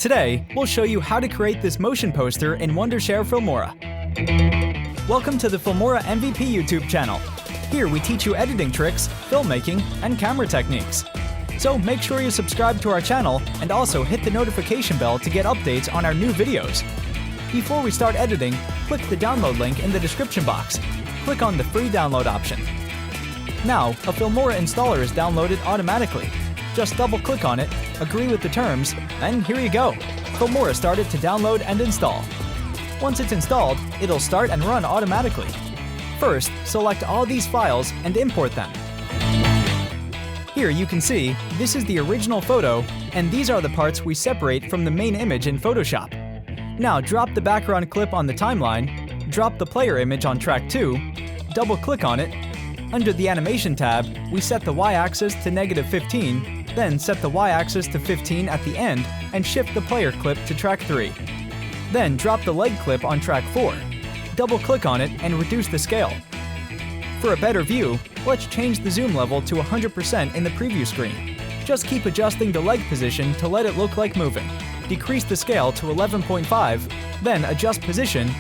Today, we'll show you how to create this motion poster in Wondershare Filmora. Welcome to the Filmora MVP YouTube channel. Here we teach you editing tricks, filmmaking, and camera techniques. So make sure you subscribe to our channel and also hit the notification bell to get updates on our new videos. Before we start editing, click the download link in the description box. Click on the free download option. Now, a Filmora installer is downloaded automatically. Just double-click on it, agree with the terms, and here you go. Filmora started to download and install. Once it's installed, it'll start and run automatically. First, select all these files and import them. Here you can see, this is the original photo, and these are the parts we separate from the main image in Photoshop. Now drop the background clip on the timeline, drop the player image on track 2, double-click on it. Under the Animation tab, we set the y-axis to -15, then set the y-axis to 15 at the end and shift the player clip to track 3. Then drop the leg clip on track 4. Double-click on it and reduce the scale. For a better view, let's change the zoom level to 100% in the preview screen. Just keep adjusting the leg position to let it look like moving. Decrease the scale to 11.5, then adjust position,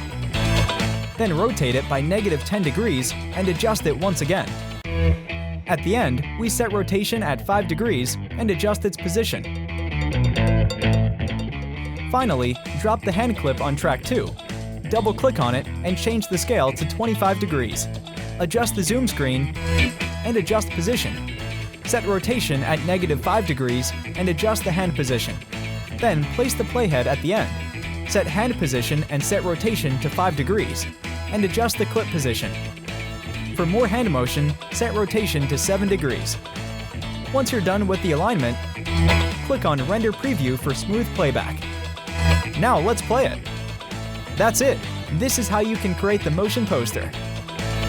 then rotate it by -10 degrees and adjust it once again. At the end, we set rotation at 5 degrees and adjust its position. Finally, drop the hand clip on track 2. Double-click on it and change the scale to 25 degrees. Adjust the zoom screen and adjust position. Set rotation at -5 degrees and adjust the hand position. Then place the playhead at the end. Set hand position and set rotation to 5 degrees and adjust the clip position. For more hand motion, set rotation to 7 degrees. Once you're done with the alignment, click on Render Preview for smooth playback. Now let's play it. That's it. This is how you can create the motion poster.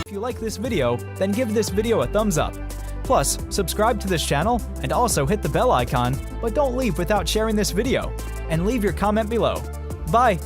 If you like this video, then give this video a thumbs up. Plus, subscribe to this channel and also hit the bell icon, but don't leave without sharing this video. And leave your comment below. Bye!